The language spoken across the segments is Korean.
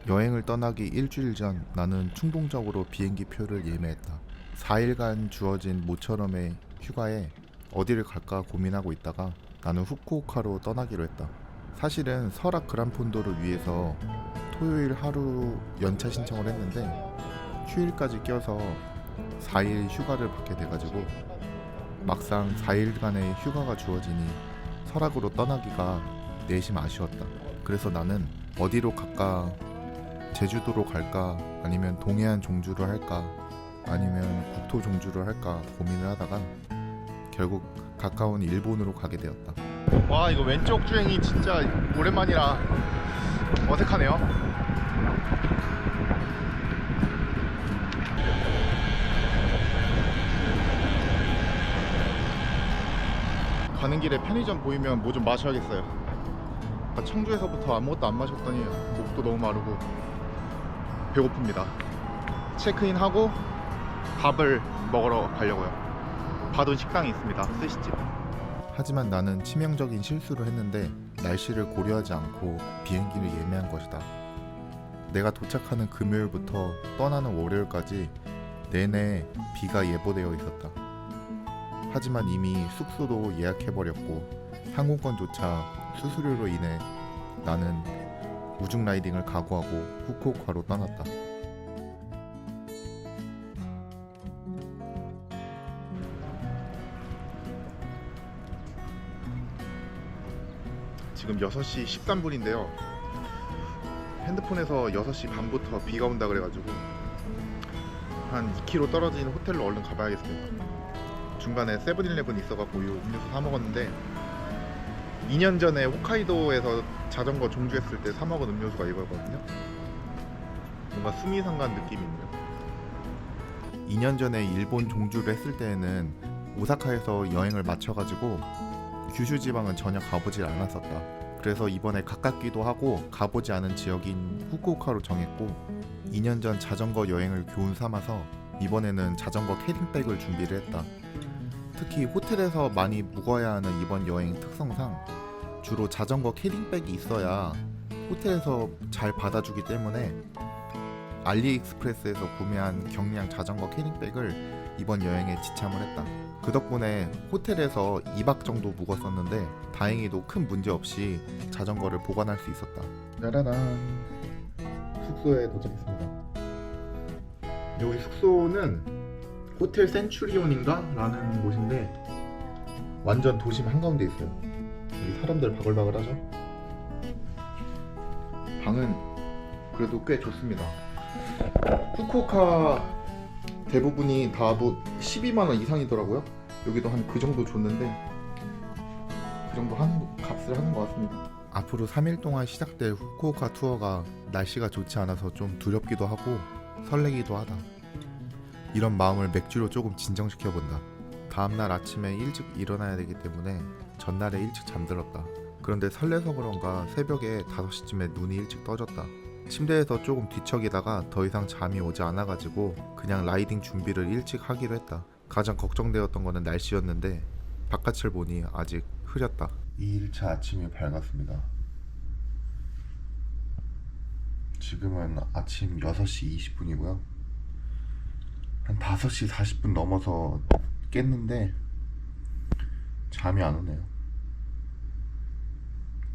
여행을 떠나기 일주일 전 나는 충동적으로 비행기 표를 예매했다. 4일간 주어진 모처럼의 휴가에 어디를 갈까 고민하고 있다가 나는 후쿠오카로 떠나기로 했다. 사실은 설악 그란폰도를 위해서 토요일 하루 연차 신청을 했는데 휴일까지 껴서 4일 휴가를 받게 돼가지고 막상 4일간의 휴가가 주어지니 설악으로 떠나기가 내심 아쉬웠다. 그래서 나는 어디로 갈까, 제주도로 갈까, 아니면 동해안 종주를 할까, 아니면 국토 종주를 할까 고민을 하다가 결국 가까운 일본으로 가게 되었다. 와, 이거 왼쪽 주행이 진짜 오랜만이라 어색하네요. 가는 길에 편의점 보이면 뭐 좀 마셔야겠어요. 청주에서부터 아무것도 안 마셨더니 목도 너무 마르고 배고픕니다. 체크인하고 밥을 먹으러 가려고요. 받은 식당이 있습니다. 스시집. 하지만 나는 치명적인 실수를 했는데 날씨를 고려하지 않고 비행기를 예매한 것이다. 내가 도착하는 금요일부터 떠나는 월요일까지 내내 비가 예보되어 있었다. 하지만 이미 숙소도 예약해버렸고 항공권조차 수수료로 인해 나는 우중 라이딩을 각오하고 후쿠오카로 떠났다. 지금 6시 13분인데요 핸드폰에서 6시 반부터 비가 온다 그래가지고 한 2km 떨어진 호텔로 얼른 가봐야겠습니다. 중간에 세븐일레븐 있어갖고 이 음료수 사 먹었는데 2년 전에 홋카이도에서 자전거 종주했을 때 사 먹은 음료수가 이거거든요. 뭔가 수미상관 느낌이 있네요. 2년 전에 일본 종주를 했을 때에는 오사카에서 여행을 마쳐가지고 규슈 지방은 전혀 가보질 않았었다. 그래서 이번에 가깝기도 하고 가보지 않은 지역인 후쿠오카로 정했고 2년 전 자전거 여행을 교훈 삼아서 이번에는 자전거 캐딩백을 준비를 했다. 특히 호텔에서 많이 묵어야 하는 이번 여행 특성상 주로 자전거 캐딩백이 있어야 호텔에서 잘 받아주기 때문에 알리익스프레스에서 구매한 경량 자전거 캐딩백을 이번 여행에 지참을 했다. 그 덕분에 호텔에서 2박 정도 묵었었는데 다행히도 큰 문제 없이 자전거를 보관할 수 있었다. 짜라란, 숙소에 도착했습니다. 여기 숙소는 호텔 센츄리온인가? 라는 곳인데 완전 도심 한가운데 있어요. 여기 사람들 바글바글하죠? 방은 그래도 꽤 좋습니다. 후쿠오카 대부분이 다 뭐 12만원 이상이더라고요. 여기도 한 그 정도 줬는데 그 정도 값을 하는 것 같습니다. 앞으로 3일 동안 시작될 후쿠오카 투어가 날씨가 좋지 않아서 좀 두렵기도 하고 설레기도 하다. 이런 마음을 맥주로 조금 진정시켜본다. 다음날 아침에 일찍 일어나야 되기 때문에 전날에 일찍 잠들었다. 그런데 설레서 그런가 새벽에 5시쯤에 눈이 일찍 떠졌다. 침대에서 조금 뒤척이다가 더 이상 잠이 오지 않아가지고 그냥 라이딩 준비를 일찍 하기로 했다. 가장 걱정되었던 거는 날씨였는데 바깥을 보니 아직 흐렸다. 2일차 아침이 밝았습니다. 지금은 아침 6시 20분이고요 한 5시 40분 넘어서 깼는데 잠이 안 오네요.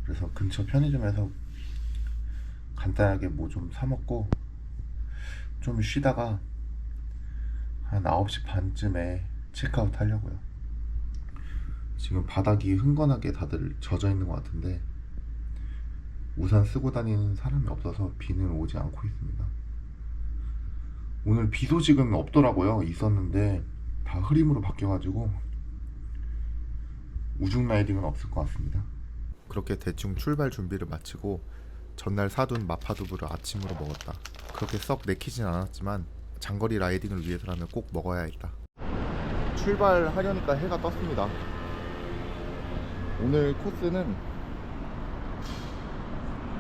그래서 근처 편의점에서 간단하게 뭐 좀 사 먹고 좀 쉬다가 한 9시 반쯤에 체크아웃 하려고요. 지금 바닥이 흥건하게 다들 젖어 있는 것 같은데 우산 쓰고 다니는 사람이 없어서 비는 오지 않고 있습니다. 오늘 비 소식은 없더라고요. 있었는데 다 흐림으로 바뀌어가지고 우중 라이딩은 없을 것 같습니다. 그렇게 대충 출발 준비를 마치고 전날 사둔 마파두부를 아침으로 먹었다. 그렇게 썩 내키진 않았지만 장거리 라이딩을 위해서라면 꼭 먹어야 했다. 출발하려니까 해가 떴습니다. 오늘 코스는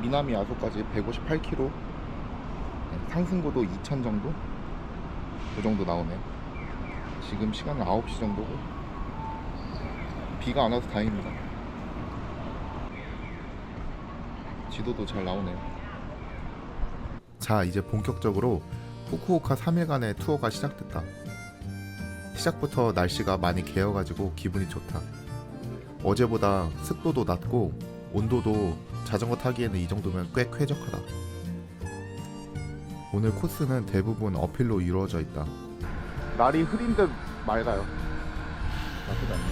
미나미 야소까지 158km, 상승고도 2000 정도? 그 정도 나오네요. 지금 시간은 9시 정도고 비가 안 와서 다행입니다. 지도도 잘 나오네요. 자, 이제 본격적으로 후쿠오카 3일간의 투어가 시작됐다. 시작부터 날씨가 많이 개어가지고 기분이 좋다. 어제보다 습도도 낮고 온도도 자전거 타기에는 이 정도면 꽤 쾌적하다. 오늘 코스는 대부분 어필로 이루어져 있다. 날이 흐린 듯 맑아요. 나쁘지 않네.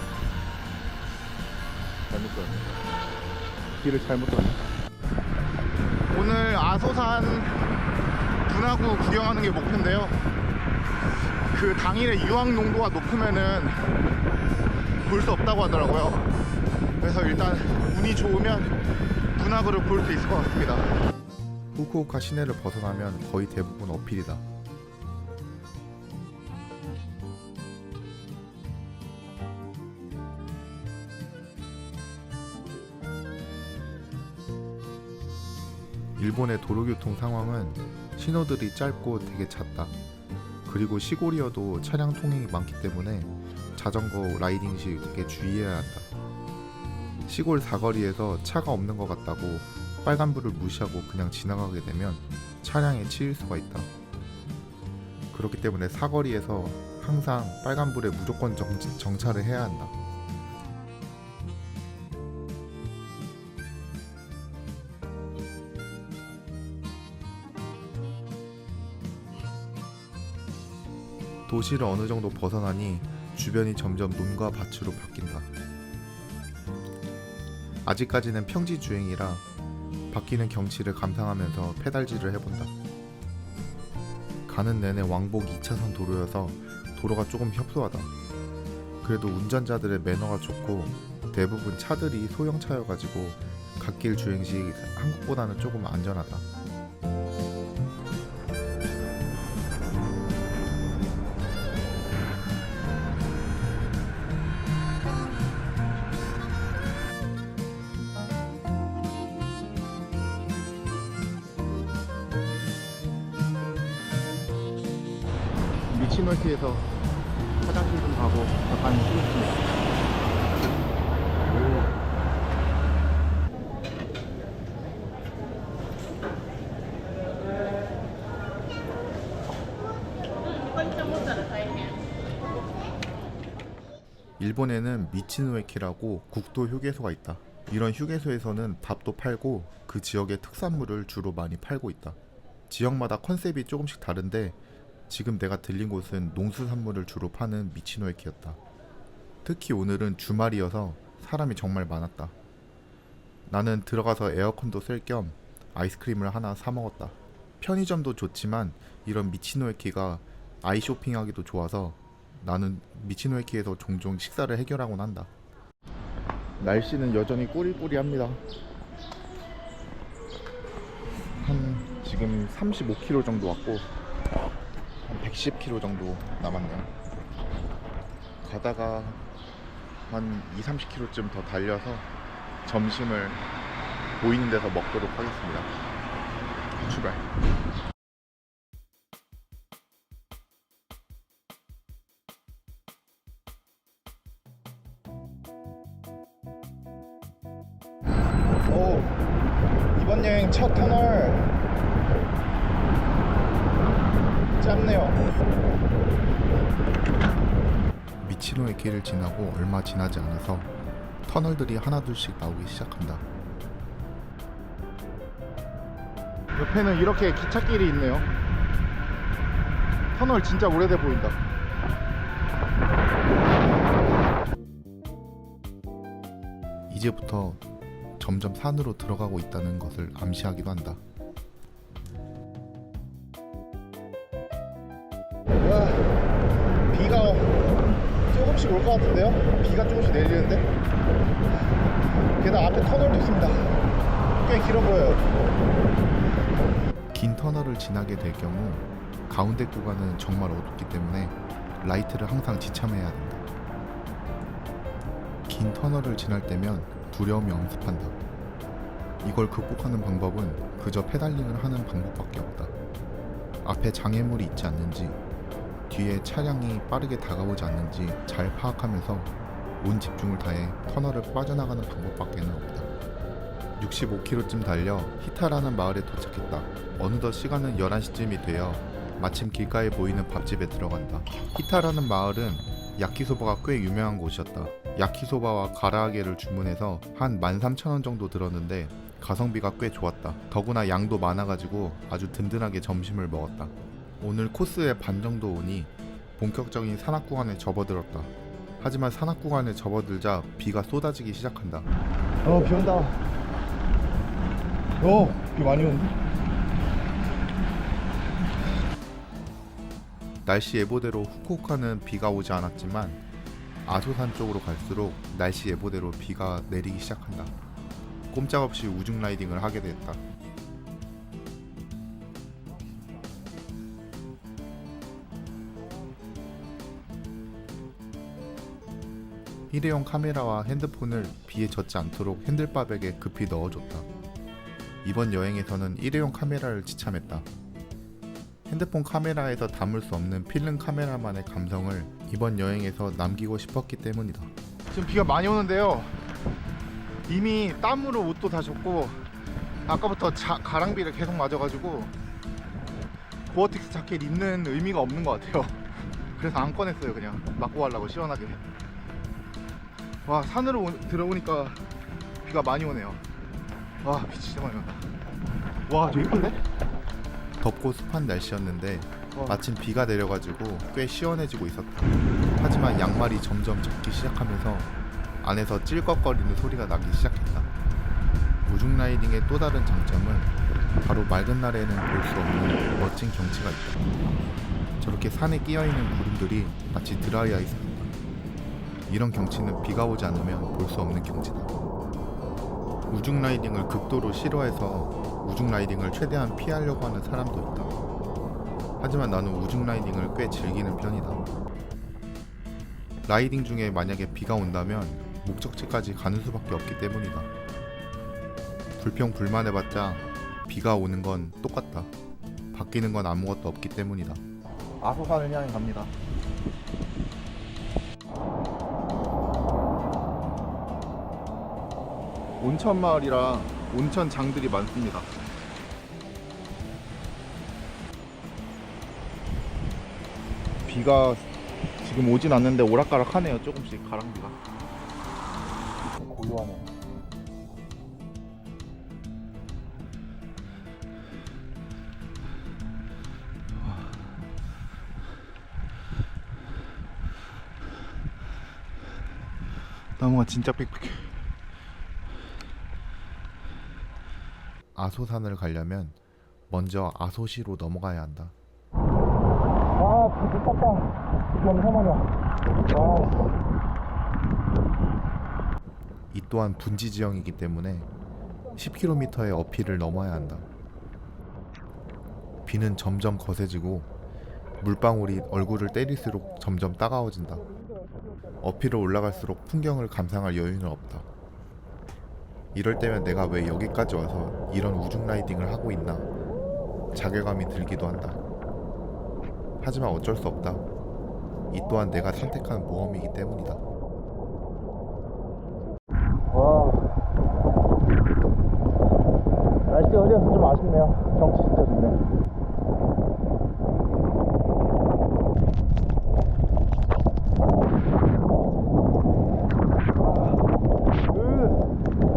잘못 들었네. 길을 잘못 들었네. 오늘 아소산 분화구 구경하는 게 목표인데요. 그 당일에 유황 농도가 높으면은 볼 수 없다고 하더라고요. 그래서 일단 운이 좋으면 분화구를 볼 수 있을 것 같습니다. 후쿠오카 시내를 벗어나면 거의 대부분 어필이다. 일본의 도로교통 상황은 신호들이 짧고 되게 잦다. 그리고 시골이어도 차량 통행이 많기 때문에 자전거 라이딩 시 되게 주의해야 한다. 시골 사거리에서 차가 없는 것 같다고 빨간불을 무시하고 그냥 지나가게 되면 차량에 치일 수가 있다. 그렇기 때문에 사거리에서 항상 빨간불에 무조건 정차를 해야 한다. 도시를 어느 정도 벗어나니 주변이 점점 논과 밭으로 바뀐다. 아직까지는 평지 주행이라 바뀌는 경치를 감상하면서 페달질을 해본다. 가는 내내 왕복 2차선 도로여서 도로가 조금 협소하다. 그래도 운전자들의 매너가 좋고 대부분 차들이 소형차여가지고 갓길 주행 시 한국보다는 조금 안전하다. 미치노키에서 화장실 좀 가고 잠깐 쉬겠습니다. 일본에는 미치노에키라고 국도 휴게소가 있다. 이런 휴게소에서는 밥도 팔고 그 지역의 특산물을 주로 많이 팔고 있다. 지역마다 컨셉이 조금씩 다른데 지금 내가 들린 곳은 농수산물을 주로 파는 미치노에키였다. 특히 오늘은 주말이어서 사람이 정말 많았다. 나는 들어가서 에어컨도 쓸 겸 아이스크림을 하나 사 먹었다. 편의점도 좋지만 이런 미치노에키가 아이 쇼핑하기도 좋아서 나는 미치노에키에서 종종 식사를 해결하곤 한다. 날씨는 여전히 꾸리꾸리합니다. 한 지금 35km 정도 왔고 한 110km 정도 남았네요. 가다가 한 2-30km쯤 더 달려서 점심을 보이는 데서 먹도록 하겠습니다. 출발. 오, 이번 여행 첫 터널 짧네요. 미치노에키를 지나고 얼마 지나지 않아서 터널들이 하나둘씩 나오기 시작한다. 옆에는 이렇게 기찻길이 있네요. 터널 진짜 오래돼 보인다. 이제부터 점점 산으로 들어가고 있다는 것을 암시하기도 한다. 와, 비가 조금씩 올 것 같은데요? 비가 조금씩 내리는데? 게다가 앞에 터널도 있습니다. 꽤 길어 보여요. 긴 터널을 지나게 될 경우 가운데 구간은 정말 어둡기 때문에 라이트를 항상 지참해야 된다. 긴 터널을 지날 때면 두려움이 엄습한다. 이걸 극복하는 방법은 그저 페달링을 하는 방법밖에 없다. 앞에 장애물이 있지 않는지, 뒤에 차량이 빠르게 다가오지 않는지 잘 파악하면서 온 집중을 다해 터널을 빠져나가는 방법밖에는 없다. 65km쯤 달려 히타라는 마을에 도착했다. 어느덧 시간은 11시쯤이 되어 마침 길가에 보이는 밥집에 들어간다. 히타라는 마을은 야키소바가 꽤 유명한 곳이었다. 야키소바와 가라아게를 주문해서 한 13,000원 정도 들었는데 가성비가 꽤 좋았다. 더구나 양도 많아가지고 아주 든든하게 점심을 먹었다. 오늘 코스의 반 정도 오니 본격적인 산악구간에 접어들었다. 하지만 산악구간에 접어들자 비가 쏟아지기 시작한다. 비 온다. 비 많이 온다. 날씨 예보대로 후쿠오카는 비가 오지 않았지만 아소산 쪽으로 갈수록 날씨 예보대로 비가 내리기 시작한다. 꼼짝없이 우중 라이딩을 하게 됐다. 일회용 카메라와 핸드폰을 비에 젖지 않도록 핸들바백에 급히 넣어줬다. 이번 여행에서는 일회용 카메라를 지참했다. 핸드폰 카메라에서 담을 수 없는 필름 카메라만의 감성을 이번 여행에서 남기고 싶었기 때문이다. 지금 비가 많이 오는데요. 이미 땀으로 옷도 다 젖고 아까부터 가랑비를 계속 맞아가지고 고어텍스 자켓 입는 의미가 없는 것 같아요. 그래서 안 꺼냈어요. 그냥 맞고 가려고 시원하게. 와, 산으로 들어오니까 비가 많이 오네요. 와, 비 진짜 많이 온다. 와, 저 이쁜데? 덥고 습한 날씨였는데 마침 비가 내려가지고 꽤 시원해지고 있었다. 하지만 양말이 점점 젖기 시작하면서 안에서 찔꺽거리는 소리가 나기 시작했다. 우중 라이딩의 또 다른 장점은 바로 맑은 날에는 볼 수 없는 멋진 경치가 있다. 저렇게 산에 끼어있는 구름들이 마치 드라이 아이스입니다. 이런 경치는 비가 오지 않으면 볼 수 없는 경치다. 우중 라이딩을 극도로 싫어해서 우중 라이딩을 최대한 피하려고 하는 사람도 있다. 하지만 나는 우중 라이딩을 꽤 즐기는 편이다. 라이딩 중에 만약에 비가 온다면 목적지까지 가는 수밖에 없기 때문이다. 불평 불만해봤자 비가 오는 건 똑같다. 바뀌는 건 아무것도 없기 때문이다. 아소산을 향해 갑니다. 온천 마을이라 온천 장들이 많습니다. 비가 지금 오진 않는데 오락가락하네요. 조금씩 가랑비가. 고요하네요. 나무가 진짜 빽빽해. 아소산을 가려면 먼저 아소시로 넘어가야 한다. 비 미쳤다. 잠깐만요. 이 또한 분지 지형이기 때문에 10km의 어필을 넘어야 한다. 비는 점점 거세지고 물방울이 얼굴을 때릴수록 점점 따가워진다. 어필을 올라갈수록 풍경을 감상할 여유는 없다. 이럴 때면 내가 왜 여기까지 와서 이런 우중 라이딩을 하고 있나 자괴감이 들기도 한다. 하지만 어쩔 수 없다. 이 또한 내가 선택한 모험이기 때문이다. 와, 날씨 어디여서 좀 아쉽네요. 경치 진짜 좋네.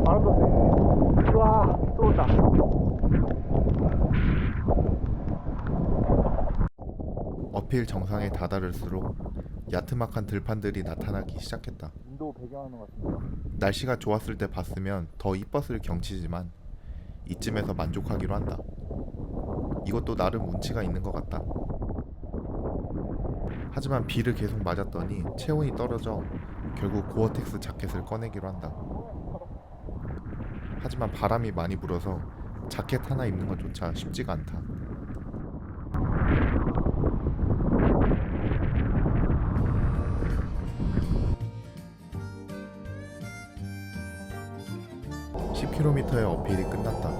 바람 떴네. 우와, 또 온다. 어필 정상에 다다를수록 야트막한 들판들이 나타나기 시작했다. 인도 배경하는 것 같습니다. 날씨가 좋았을 때 봤으면 더 이뻤을 경치지만 이쯤에서 만족하기로 한다. 이것도 나름 운치가 있는 것 같다. 하지만 비를 계속 맞았더니 체온이 떨어져 결국 고어텍스 자켓을 꺼내기로 한다. 하지만 바람이 많이 불어서 자켓 하나 입는 것조차 쉽지가 않다. (10km의) 어필이 끝났다.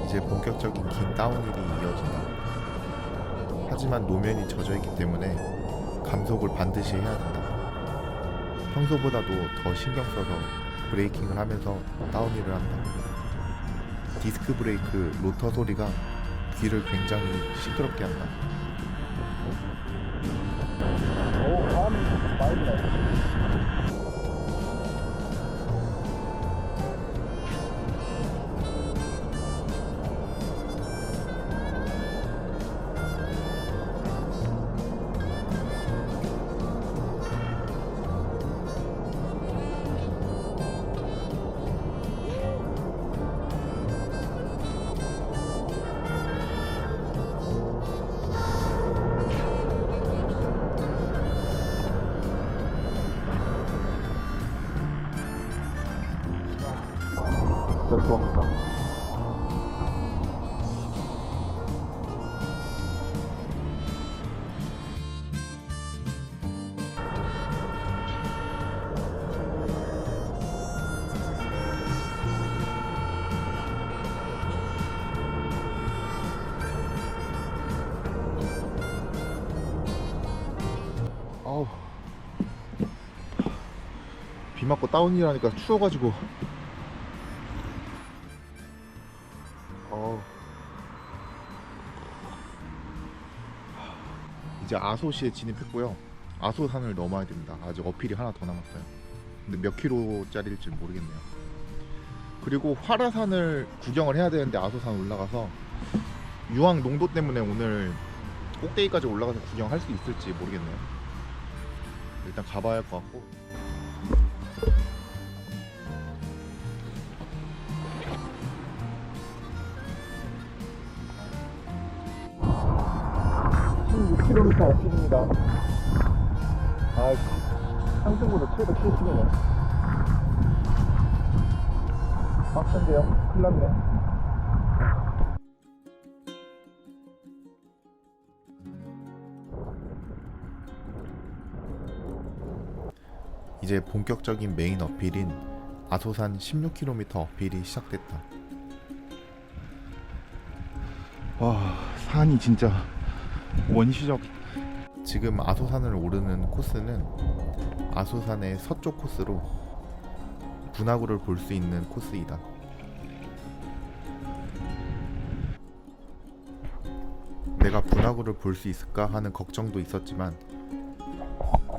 이제 본격적인 긴 다운힐이 이어진다. 하지만 노면이 젖어있기 때문에 감속을 반드시 해야 된다. 평소보다도 더 신경 써서 브레이킹을 하면서 다운힐을 한다. 디스크 브레이크 로터 소리가 귀를 굉장히 시끄럽게 한다. 오, 바람이 많이 부네. 진짜 좋았다. 아우, 비 맞고 다운힐하니까 추워가지고. 이제 아소시에 진입했고요. 아소산을 넘어야 됩니다. 아직 어필이 하나 더 남았어요. 근데 몇 킬로짜리일지 모르겠네요. 그리고 화라산을 구경을 해야 되는데 아소산 올라가서 유황 농도 때문에 오늘 꼭대기까지 올라가서 구경할 수 있을지 모르겠네요. 일단 가봐야 할 것 같고. 어필입니다. 아, 상승보다 최대 70이네. 빡센데요? 큰일 났네. 이제 본격적인 메인 어필인 아소산 16km 어필이 시작됐다. 와, 산이 진짜 원시적. 지금 아소산을 오르는 코스는 아소산의 서쪽 코스로 분화구를 볼 수 있는 코스이다. 내가 분화구를 볼 수 있을까 하는 걱정도 있었지만,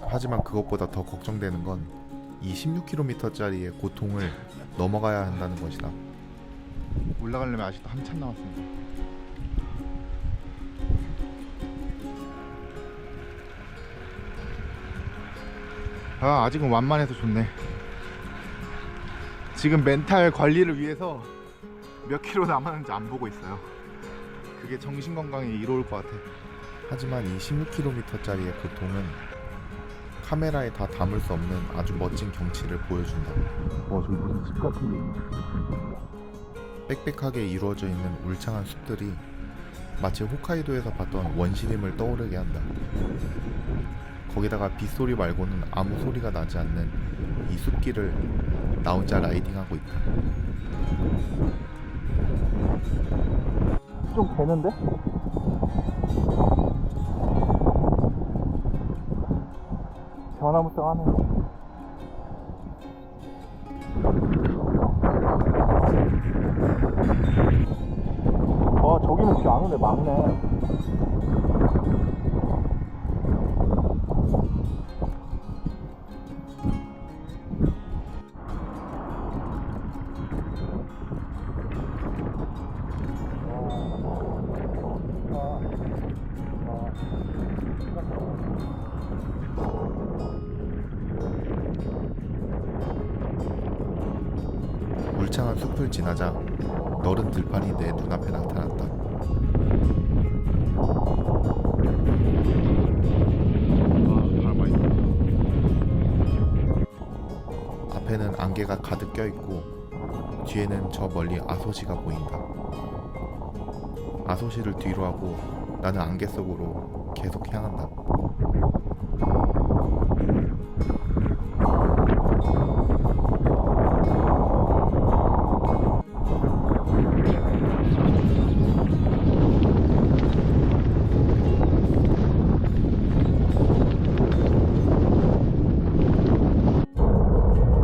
하지만 그것보다 더 걱정되는 건 이 16km짜리의 고통을 넘어가야 한다는 것이다. 올라가려면 아직도 한참 남았습니다. 아, 아직은 완만해서 좋네. 지금 멘탈 관리를 위해서 몇 킬로 남았는지 안 보고 있어요. 그게 정신건강에 이로울 것 같아. 하지만 이 16km짜리의 고통은 카메라에 다 담을 수 없는 아주 멋진 경치를 보여준다. 와, 저기 무슨 집 같은 게 있네. 빽빽하게 이루어져 있는 울창한 숲들이 마치 홋카이도에서 봤던 원시림을 떠오르게 한다. 거기다가 빗소리 말고는 아무 소리가 나지 않는 이 숲길을 나 혼자 라이딩하고 있다. 좀 되는데? 변화무쌍하네. 와, 저기는 비 안 오네. 막네. 울창한 숲을 지나자 너른 들판이 내 눈앞에 나타났다. 앞에는 안개가 가득 껴있고 뒤에는 저 멀리 아소시가 보인다. 아소시를 뒤로 하고 나는 안개 속으로 계속 향한다.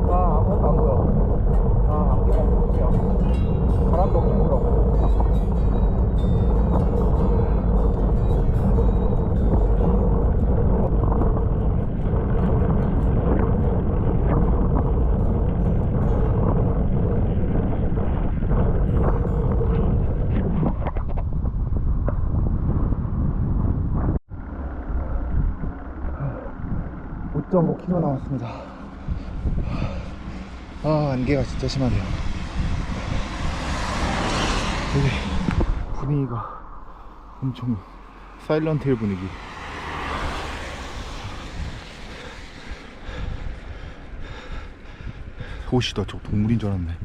아, 아무것도 안 보여. 6.5km 남았습니다. 아, 안개가 진짜 심하네요. 되게 분위기가 엄청 사일런트 힐 분위기. 도시다. 저 동물인 줄 알았네.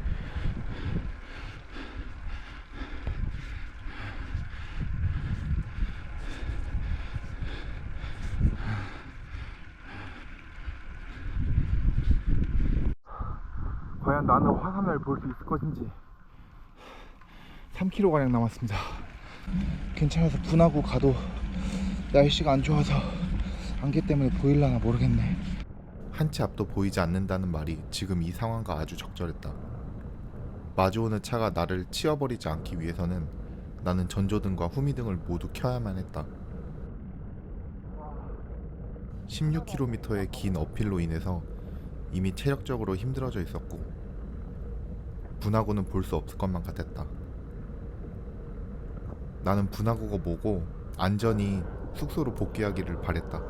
과연 나는 화산을 볼 수 있을 것인지. 3km가량 남았습니다. 괜찮아서 분하고 가도 날씨가 안 좋아서 안개 때문에 보일라나 모르겠네. 한 치 앞도 보이지 않는다는 말이 지금 이 상황과 아주 적절했다. 마주오는 차가 나를 치워버리지 않기 위해서는 나는 전조등과 후미등을 모두 켜야만 했다. 16km의 긴 어필로 인해서 이미 체력적으로 힘들어져 있었고 분화구는 볼 수 없을 것만 같았다. 나는 분화구가 뭐고 안전히 숙소로 복귀하기를 바랬다.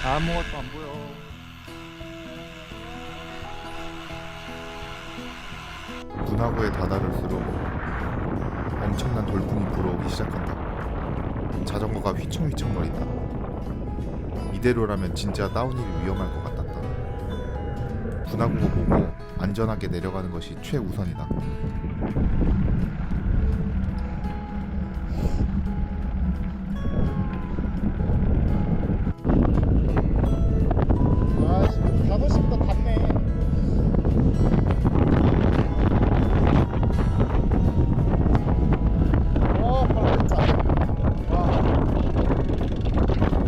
아무것도 안 보여. 분화구에 다다를수록 엄청난 돌풍이 불어오기 시작한다. 자전거가 휘청휘청거린다. 이대로라면 진짜 다운힐이 위험할 것 같았다. 분화구가 보고 안전하게 내려가는 것이 최우선이다. 아, 5시부터 닿네.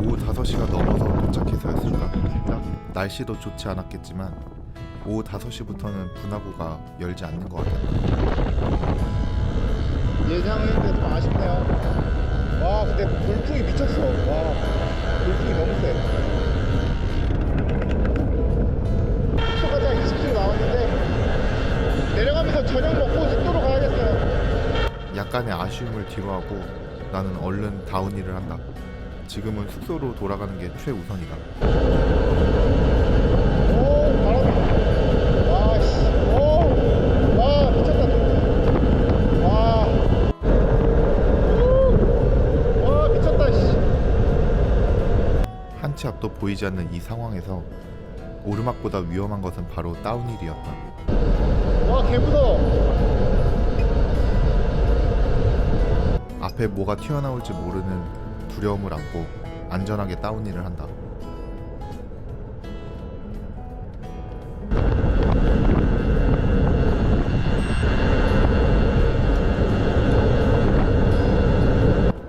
오후 5시가 넘어서 도착해서였을까? 날씨도 좋지 않았겠지만 오후 5시부터는 분화구가 열지 않는 것 같았다. 예상했는데 좀 아쉽네요. 와, 근데 돌풍이 미쳤어. 와, 돌풍이 너무 세. 속초까지 한 20km 남았는데 내려가면서 저녁 먹고 숙소로 가야겠어요. 약간의 아쉬움을 뒤로하고 나는 얼른 다운힐을 한다. 지금은 숙소로 돌아가는 게 최우선이다. 오, 바람이. 와, 씨. 오, 와, 미쳤다. 와. 와, 미쳤다, 씨. 한 치 앞도 보이지 않는 이 상황에서 오르막보다 위험한 것은 바로 다운힐이었다. 와, 개무서워. 앞에 뭐가 튀어나올지 모르는 두려움을 안고 안전하게 다운힐을 한다.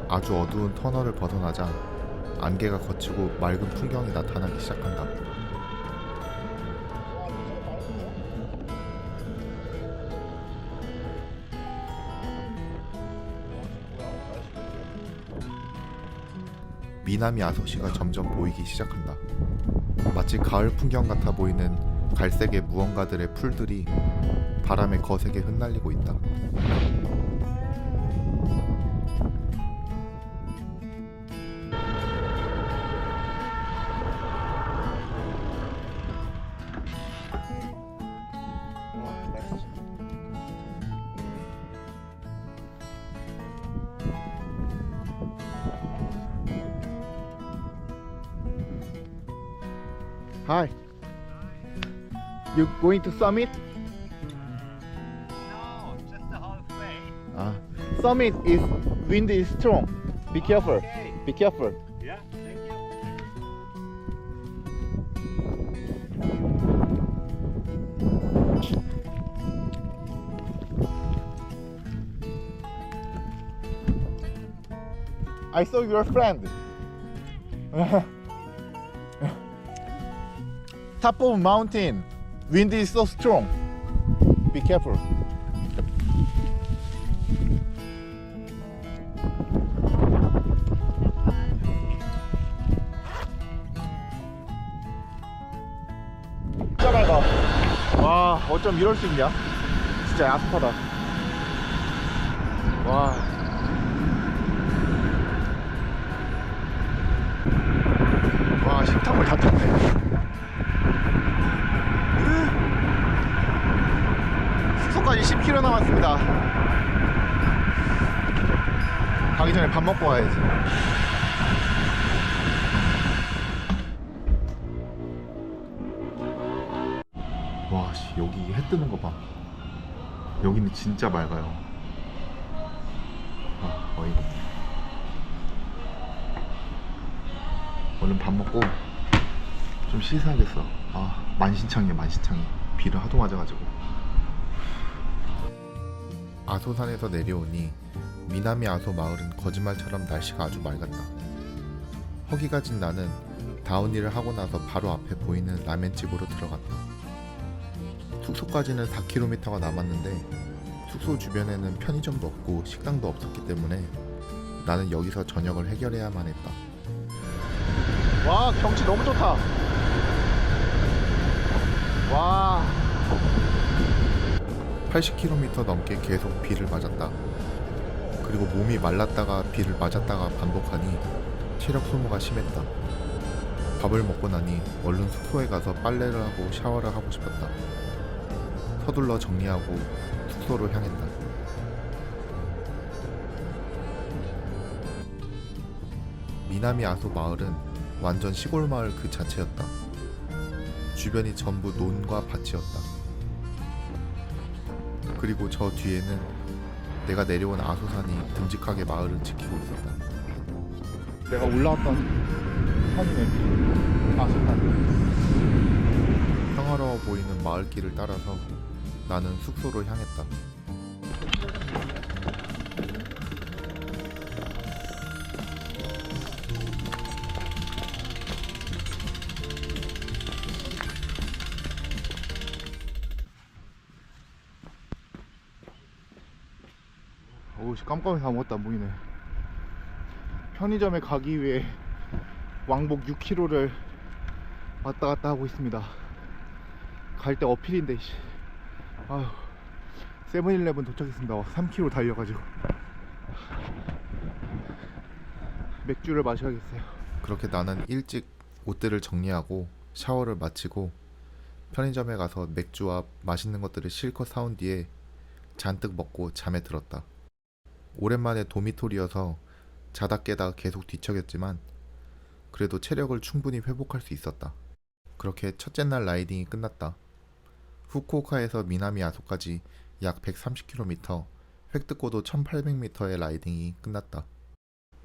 아주 어두운 터널을 벗어나자 안개가 걷히고 맑은 풍경이 나타나기 시작한다. 미나미 아소시가 점점 보이기 시작한다. 마치 가을 풍경 같아 보이는 갈색의 무언가들의 풀들이 바람에 거세게 흩날리고 있다. Hi. You going to summit? No, just the halfway. Summit is wind is strong. Be careful. Okay. Be careful. Yeah, thank you. I saw your friend. Top of mountain. Wind is so strong. Be careful. 어쩜 이럴 수 있냐? 진짜 야습하다. 와. 와, 식탐을 다 탔네. 숙소까지 10km 남았습니다. 가기 전에 밥 먹고 가야지. 와, 씨, 여기 해 뜨는 거 봐. 여기는 진짜 맑아요. 아, 어이가 없네. 얼른 밥 먹고 좀 씻어야겠어. 아, 만신창이야, 만신창이. 비를 하도 맞아가지고. 아소산에서 내려오니 미나미 아소 마을은 거짓말처럼 날씨가 아주 맑았다. 허기가 진 나는 다운힐을 하고 나서 바로 앞에 보이는 라멘집으로 들어갔다. 숙소까지는 4km가 남았는데 숙소 주변에는 편의점도 없고 식당도 없었기 때문에 나는 여기서 저녁을 해결해야만 했다. 와, 경치 너무 좋다. 와, 80km 넘게 계속 비를 맞았다. 그리고 몸이 말랐다가 비를 맞았다가 반복하니 체력 소모가 심했다. 밥을 먹고 나니 얼른 숙소에 가서 빨래를 하고 샤워를 하고 싶었다. 서둘러 정리하고 숙소로 향했다. 미나미 아소 마을은 완전 시골 마을 그 자체였다. 주변이 전부 논과 밭이었다. 그리고 저 뒤에는 내가 내려온 아소산이 듬직하게 마을을 지키고 있었다. 내가 올라왔던 산이네, 아소산. 평화로워 보이는 마을길을 따라서 나는 숙소로 향했다. 오우씨, 깜깜해서 아무것도 안 보이네. 편의점에 가기 위해 왕복 6km를 왔다 갔다 하고 있습니다. 갈 때 어필인데, 씨. 아휴, 세븐일레븐 도착했습니다. 3km 달려가지고 맥주를 마셔야겠어요. 그렇게 나는 일찍 옷들을 정리하고 샤워를 마치고 편의점에 가서 맥주와 맛있는 것들을 실컷 사온 뒤에 잔뜩 먹고 잠에 들었다. 오랜만에 도미토리여서 자다 깨다 계속 뒤척였지만 그래도 체력을 충분히 회복할 수 있었다. 그렇게 첫째 날 라이딩이 끝났다. 후쿠오카에서 미나미 아소까지 약 130km, 획득고도 1800m의 라이딩이 끝났다.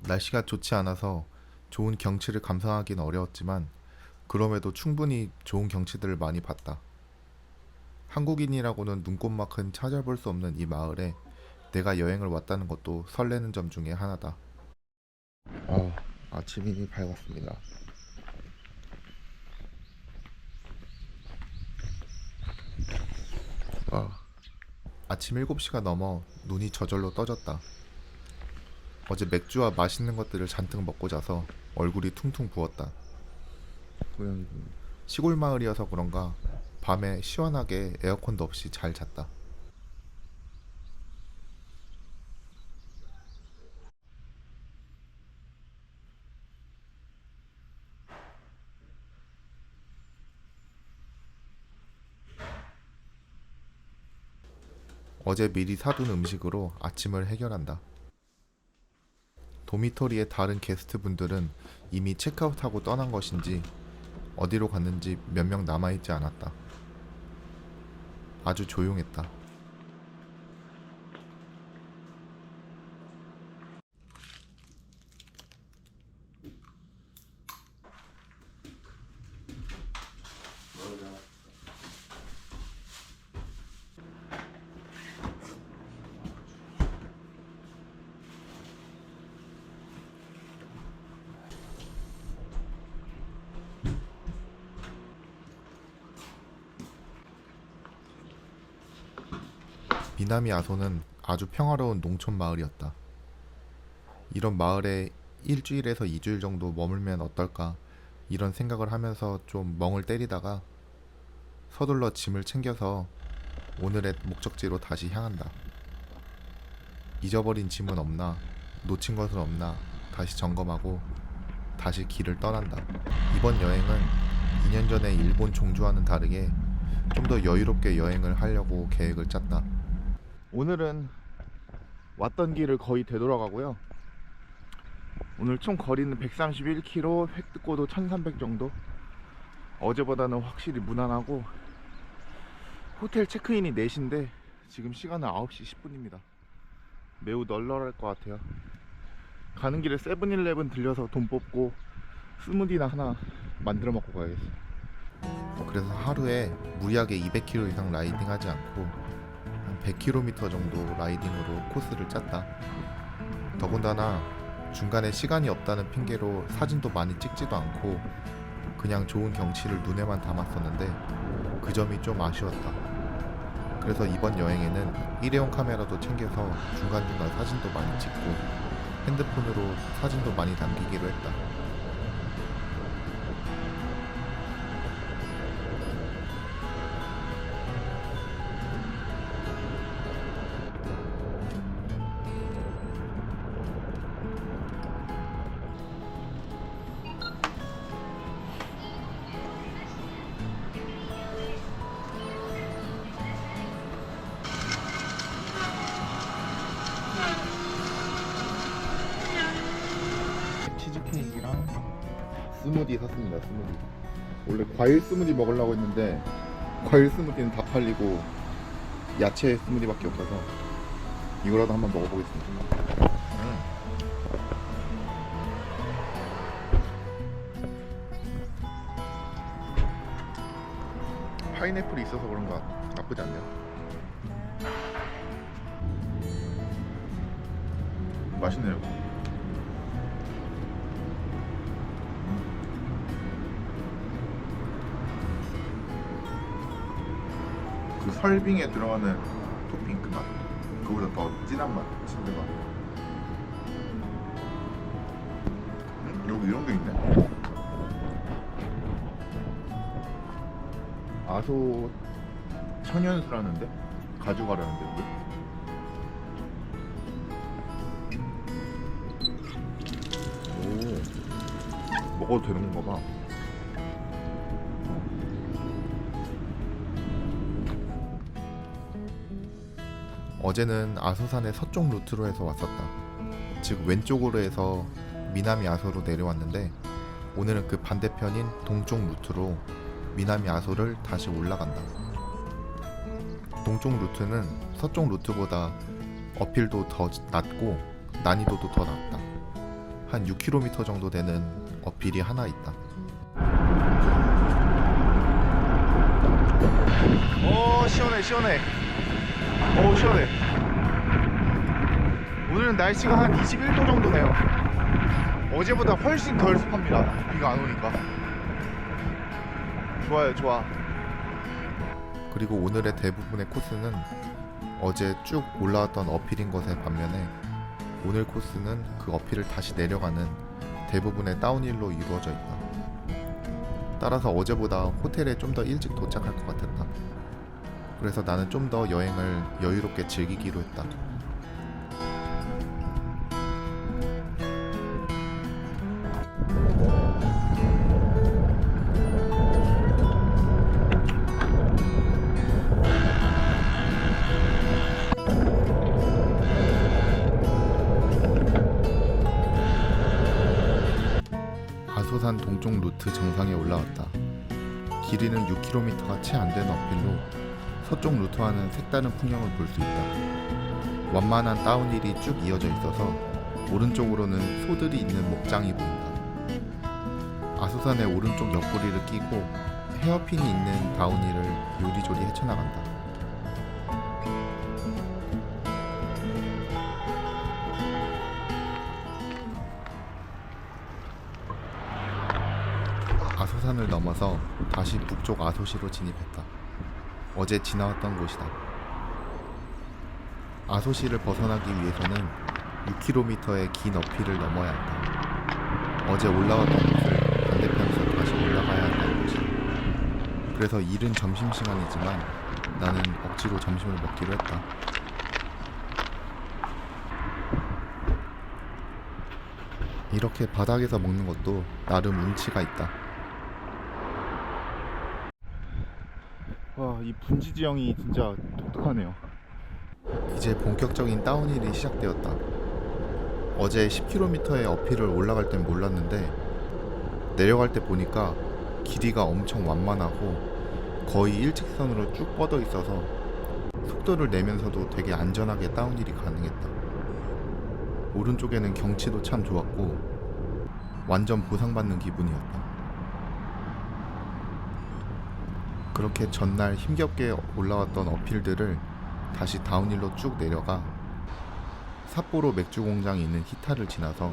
날씨가 좋지 않아서 좋은 경치를 감상하기는 어려웠지만 그럼에도 충분히 좋은 경치들을 많이 봤다. 한국인이라고는 눈꼽만큼 찾아볼 수 없는 이 마을에 내가 여행을 왔다는 것도 설레는 점 중에 하나다. 아침이 밝았습니다. 아침 7시가 넘어 눈이 저절로 떠졌다. 어제 맥주와 맛있는 것들을 잔뜩 먹고 자서 얼굴이 퉁퉁 부었다. 시골 마을이어서 그런가 밤에 시원하게 에어컨도 없이 잘 잤다. 어제 미리 사둔 음식으로 아침을 해결한다. 도미토리의 다른 게스트분들은 이미 체크아웃하고 떠난 것인지 어디로 갔는지 몇 명 남아있지 않았다. 아주 조용했다. 미나미 아소는 아주 평화로운 농촌 마을이었다. 이런 마을에 일주일에서 2주일 정도 머물면 어떨까 이런 생각을 하면서 좀 멍을 때리다가 서둘러 짐을 챙겨서 오늘의 목적지로 다시 향한다. 잊어버린 짐은 없나, 놓친 것은 없나 다시 점검하고 다시 길을 떠난다. 이번 여행은 2년 전에 일본 종주와는 다르게 좀 더 여유롭게 여행을 하려고 계획을 짰다. 오늘은 왔던 길을 거의 되돌아가고요. 오늘 총 거리는 131km, 획득고도 1300 정도. 어제보다는 확실히 무난하고, 호텔 체크인이 4시인데 지금 시간은 9시 10분입니다. 매우 널널할 것 같아요. 가는 길에 세븐일레븐 들려서 돈 뽑고 스무디나 하나 만들어 먹고 가야겠어요. 그래서 하루에 무리하게 200km 이상 라이딩하지 않고 한 100km 정도 라이딩으로 코스를 짰다. 더군다나 중간에 시간이 없다는 핑계로 사진도 많이 찍지도 않고 그냥 좋은 경치를 눈에만 담았었는데 그 점이 좀 아쉬웠다. 그래서 이번 여행에는 일회용 카메라도 챙겨서 중간중간 사진도 많이 찍고 핸드폰으로 사진도 많이 남기기로 했다. 치즈케이크랑 스무디 샀습니다. 스무디. 원래 과일 스무디 먹으려고 했는데 과일 스무디는 다 팔리고 야채 스무디밖에 없어서 이거라도 한번 먹어보겠습니다. 파인애플이 있어서 그런가 나쁘지 않네요. 맛있네요. 그 설빙에 들어가는 토핑 그 맛, 그거보다 더 진한 맛, 진짜 맛. 여기 이런 게 있네. 아소 천연수라는데 가져가라는데 여기. 오, 먹어도 되는 건가 봐. 어제는 아소산의 서쪽 루트로 해서 왔었다. 즉 왼쪽으로 해서 미나미 아소로 내려왔는데 오늘은 그 반대편인 동쪽 루트로 미나미 아소를 다시 올라간다. 동쪽 루트는 서쪽 루트보다 어필도 더 낮고 난이도도 더 낮다. 한 6km 정도 되는 어필이 하나 있다. 오, 시원해 시원해. 오, 시원해. 오늘은 날씨가 한 21도 정도네요. 어제보다 훨씬 덜 습합니다. 비가 안 오니까. 좋아요, 좋아. 그리고 오늘의 대부분의 코스는 어제 쭉 올라왔던 어필인 것에 반면에 오늘 코스는 그 어필을 다시 내려가는 대부분의 다운힐로 이루어져 있다. 따라서 어제보다 호텔에 좀 더 일찍 도착할 것 같았다. 그래서 나는 좀 더 여행을 여유롭게 즐기기로 했다. 아소산 동쪽 루트 정상에 올라왔다. 길이는 6km가 채 안 되는 어필로 서쪽 루트와는 색다른 풍경을 볼 수 있다. 완만한 다운힐이 쭉 이어져 있어서 오른쪽으로는 소들이 있는 목장이 보인다. 아소산의 오른쪽 옆구리를 끼고 헤어핀이 있는 다운힐을 요리조리 헤쳐나간다. 아소산을 넘어서 다시 북쪽 아소시로 진입했다. 어제 지나왔던 곳이다. 아소시를 벗어나기 위해서는 6km의 긴 어필을 넘어야 한다. 어제 올라왔던 곳을 반대편에서 다시 올라가야 한다는 거지. 그래서 이른 점심시간이지만 나는 억지로 점심을 먹기로 했다. 이렇게 바닥에서 먹는 것도 나름 운치가 있다. 와, 이 분지 지형이 진짜 독특하네요. 이제 본격적인 다운힐이 시작되었다. 어제 10km의 어필을 올라갈 땐 몰랐는데 내려갈 때 보니까 길이가 엄청 완만하고 거의 일직선으로 쭉 뻗어 있어서 속도를 내면서도 되게 안전하게 다운힐이 가능했다. 오른쪽에는 경치도 참 좋았고 완전 보상받는 기분이었다. 그렇게 전날 힘겹게 올라왔던 어필들을 다시 다운힐로 쭉 내려가 삿포로 맥주 공장이 있는 히타를 지나서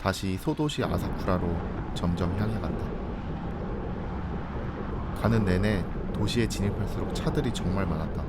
다시 소도시 아사쿠라로 점점 향해 간다. 가는 내내 도시에 진입할수록 차들이 정말 많았다.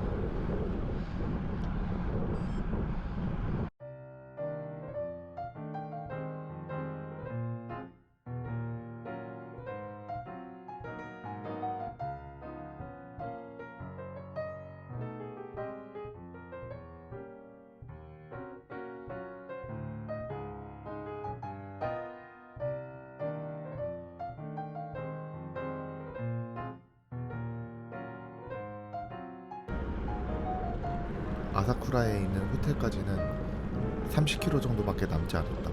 아사쿠라에 있는 호텔까지는 30km 정도밖에 남지 않았다.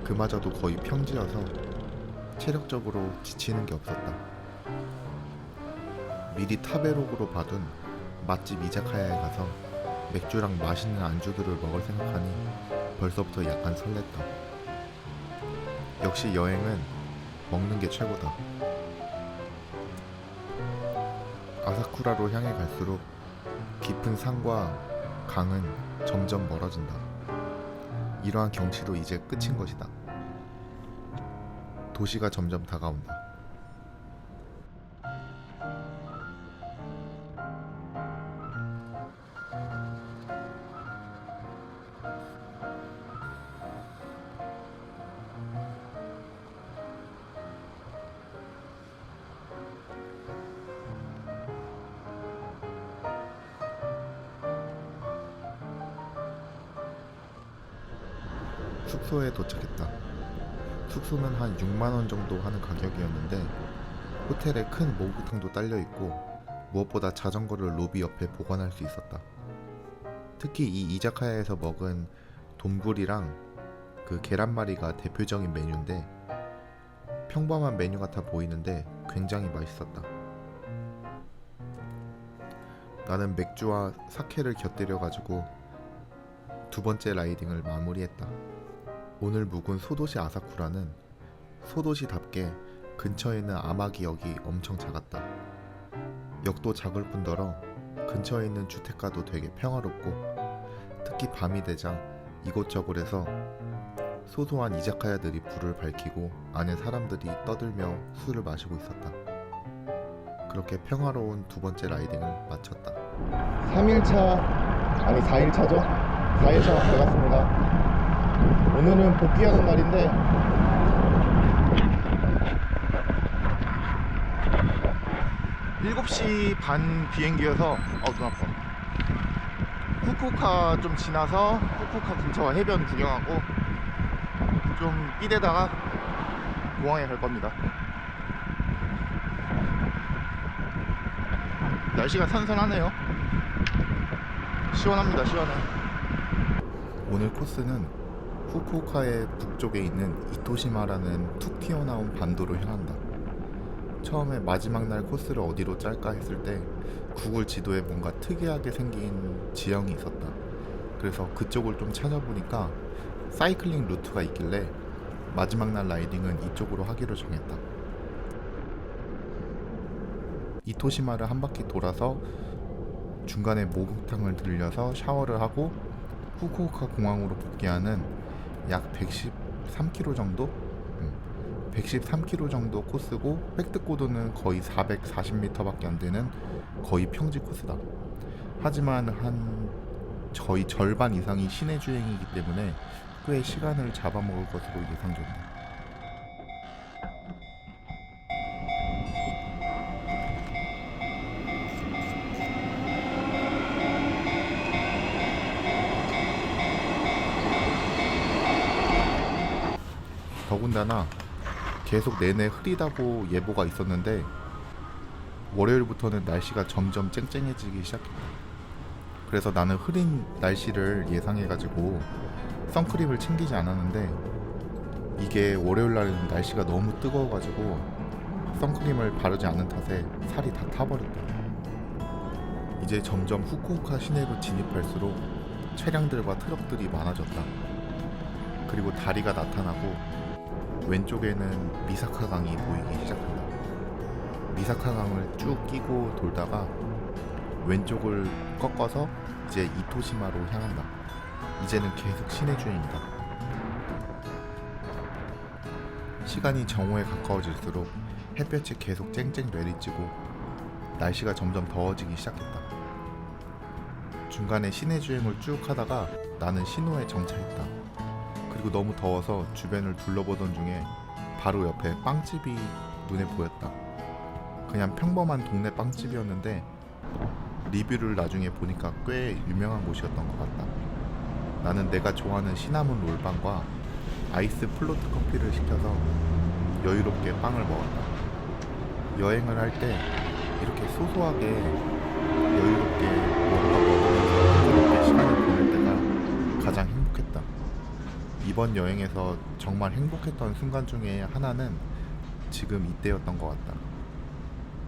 그마저도 거의 평지여서 체력적으로 지치는 게 없었다. 미리 타베록으로 봐둔 맛집 이자카야에 가서 맥주랑 맛있는 안주들을 먹을 생각하니 벌써부터 약간 설렜다. 역시 여행은 먹는 게 최고다. 아사쿠라로 향해 갈수록 깊은 산과 강은 점점 멀어진다. 이러한 경치도 이제 끝인 것이다. 도시가 점점 다가온다. 숙소에 도착했다. 숙소는 한 6만원 정도 하는 가격이었는데 호텔에 큰 목욕탕도 딸려있고 무엇보다 자전거를 로비 옆에 보관할 수 있었다. 특히 이 이자카야에서 먹은 돈불이랑 그 계란말이가 대표적인 메뉴인데 평범한 메뉴 같아 보이는데 굉장히 맛있었다. 나는 맥주와 사케를 곁들여가지고 두 번째 라이딩을 마무리했다. 오늘 묵은 소도시 아사쿠라는 소도시답게 근처에 있는 아마기역이 엄청 작았다. 역도 작을 뿐더러 근처에 있는 주택가도 되게 평화롭고 특히 밤이 되자 이곳저곳에서 소소한 이자카야들이 불을 밝히고 안에 사람들이 떠들며 술을 마시고 있었다. 그렇게 평화로운 두 번째 라이딩을 마쳤다. 3일차 아니 4일차죠? 4일차가 들어갔습니다. 오늘은 복귀하는 날인데 일곱 시 반 비행기여서 눈 아파. 후쿠오카 좀 지나서 후쿠오카 근처 해변 구경하고 좀 삐대다가 공항에 갈 겁니다. 날씨가 선선하네요. 시원합니다. 시원해. 오늘 코스는 후쿠오카의 북쪽에 있는 이토시마라는 툭 튀어나온 반도로 향한다. 처음에 마지막 날 코스를 어디로 짤까 했을 때 구글 지도에 뭔가 특이하게 생긴 지형이 있었다. 그래서 그쪽을 좀 찾아보니까 사이클링 루트가 있길래 마지막 날 라이딩은 이쪽으로 하기로 정했다. 이토시마를 한 바퀴 돌아서 중간에 목욕탕을 들려서 샤워를 하고 후쿠오카 공항으로 복귀하는 약 113km 정도? 113km 정도 코스고 백드코드는 거의 440m밖에 안 되는 거의 평지 코스다. 하지만 한 거의 절반 이상이 시내 주행이기 때문에 꽤 시간을 잡아먹을 것으로 예상된다. 더군다나 계속 내내 흐리다고 예보가 있었는데 월요일부터는 날씨가 점점 쨍쨍해지기 시작했다. 그래서 나는 흐린 날씨를 예상해가지고 선크림을 챙기지 않았는데 이게 월요일날은 날씨가 너무 뜨거워가지고 선크림을 바르지 않은 탓에 살이 다 타버렸다. 이제 점점 후쿠오카 시내로 진입할수록 차량들과 트럭들이 많아졌다. 그리고 다리가 나타나고 왼쪽에는 미사카 강이 보이기 시작한다. 미사카 강을 쭉 끼고 돌다가 왼쪽을 꺾어서 이제 이토시마로 향한다. 이제는 계속 시내 주행이다. 시간이 정오에 가까워질수록 햇볕이 계속 쨍쨍 내리쬐고 날씨가 점점 더워지기 시작했다. 중간에 시내 주행을 쭉 하다가 나는 신호에 정차했다. 그리고 너무 더워서 주변을 둘러보던 중에 바로 옆에 빵집이 눈에 보였다. 그냥 평범한 동네 빵집이었는데 리뷰를 나중에 보니까 꽤 유명한 곳이었던 것 같다. 나는 내가 좋아하는 시나몬 롤빵과 아이스 플로트 커피를 시켜서 여유롭게 빵을 먹었다. 여행을 할 때 이렇게 소소하게 여유롭게 뭔가 먹으면서 그렇게 시간을 보낼 때가 가장 행복했다. 이번 여행에서 정말 행복했던 순간 중에 하나는 지금 이때였던 것 같다.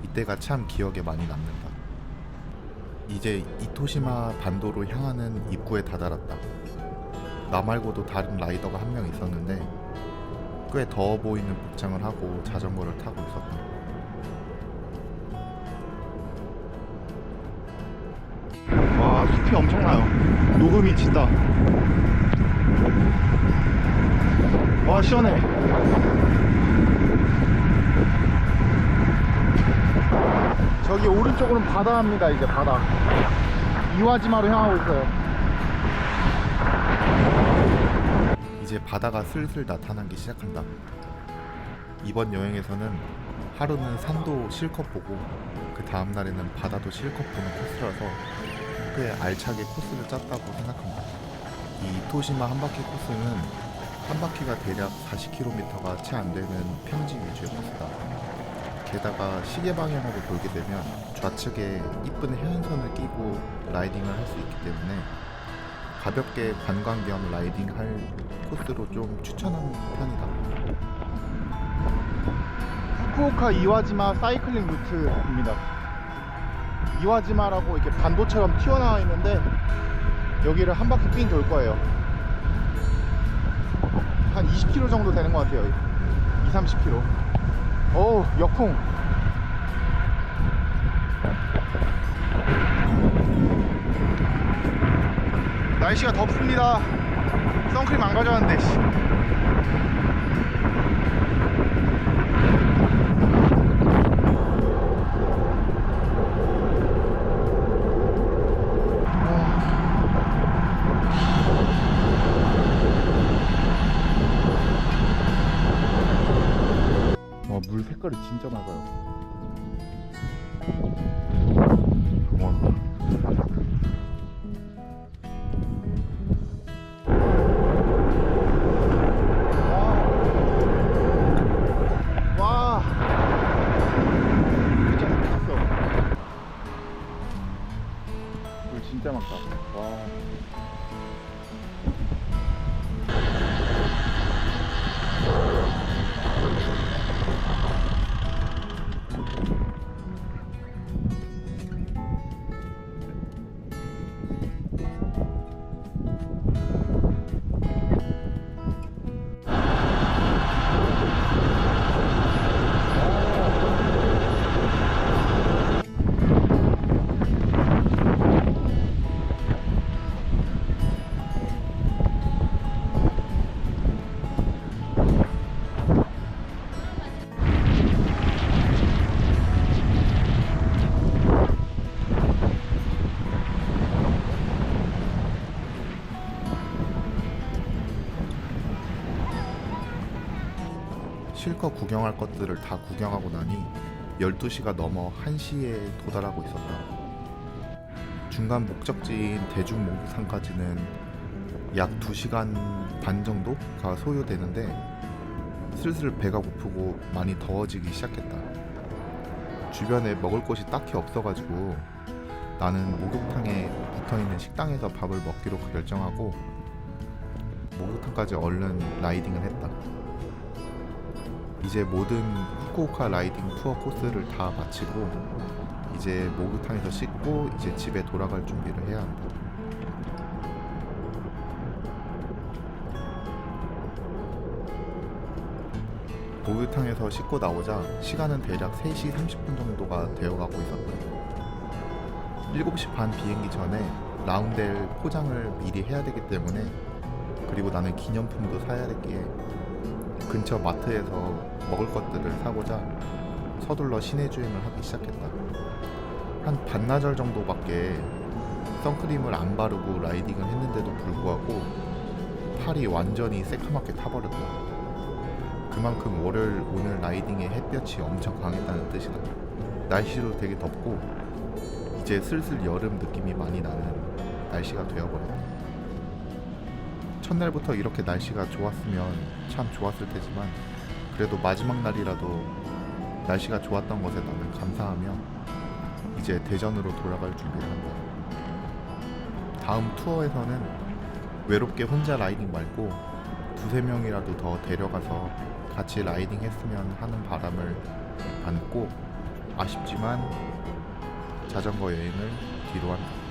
이때가 참 기억에 많이 남는다. 이제 이토시마 반도로 향하는 입구에 다다랐다. 나 말고도 다른 라이더가 한 명 있었는데 꽤 더워 보이는 복장을 하고 자전거를 타고 있었다. 와, 숲이 엄청나요. 녹음이 진다. 와, 시원해. 저기 오른쪽으로는 바다입니다. 이제 바다. 이와지마로 향하고 있어요. 이제 바다가 슬슬 나타나기 시작한다. 이번 여행에서는 하루는 산도 실컷 보고 그 다음 날에는 바다도 실컷 보는 코스라서 꽤 알차게 코스를 짰다고 생각합니다. 이 이토시마 한 바퀴 코스는 한 바퀴가 대략 40km가 채 안 되는 평지 위주의 코스다. 게다가 시계 방향으로 돌게 되면 좌측에 이쁜 해안선을 끼고 라이딩을 할 수 있기 때문에 가볍게 관광 겸 라이딩할 코스로 좀 추천하는 편이다. 후쿠오카 이와지마 사이클링 루트입니다. 이와지마라고 이렇게 반도처럼 튀어나와 있는데 여기를 한 바퀴 삥 돌 거예요. 한 20km 정도 되는 것 같아요. 20-30km. 어우, 역풍. 날씨가 덥습니다. 선크림 안 가져왔는데. 씨. 와, 물 색깔이 진짜 맑아요. 와, 진짜 미쳤어. 물 진짜 맑다. 와. 실컷 구경할 것들을 다 구경하고 나니 12시가 넘어 1시에 도달하고 있었다. 중간 목적지인 대중목욕탕까지는 약 2시간 반 정도가 소요되는데 슬슬 배가 고프고 많이 더워지기 시작했다. 주변에 먹을 곳이 딱히 없어가지고 나는 목욕탕에 붙어있는 식당에서 밥을 먹기로 결정하고 목욕탕까지 얼른 라이딩을 했다. 이제 모든 후쿠오카 라이딩 투어 코스를 다 마치고 이제 목욕탕에서 씻고 이제 집에 돌아갈 준비를 해야 한다. 목욕탕에서 씻고 나오자 시간은 대략 3시 30분 정도가 되어가고 있었다. 7시 반 비행기 전에 라운델 포장을 미리 해야 되기 때문에, 그리고 나는 기념품도 사야 됐기에 근처 마트에서 먹을 것들을 사고자 서둘러 시내 주행을 하기 시작했다. 한 반나절 정도밖에 선크림을 안 바르고 라이딩을 했는데도 불구하고 팔이 완전히 새카맣게 타버렸다. 그만큼 월요일 오늘 라이딩의 햇볕이 엄청 강했다는 뜻이다. 날씨도 되게 덥고 이제 슬슬 여름 느낌이 많이 나는 날씨가 되어버렸다. 첫날부터 이렇게 날씨가 좋았으면 참 좋았을 테지만 그래도 마지막 날이라도 날씨가 좋았던 것에 나는 감사하며 이제 대전으로 돌아갈 준비를 한다. 다음 투어에서는 외롭게 혼자 라이딩 말고 두세 명이라도 더 데려가서 같이 라이딩 했으면 하는 바람을 안고 아쉽지만 자전거 여행을 뒤로 한다.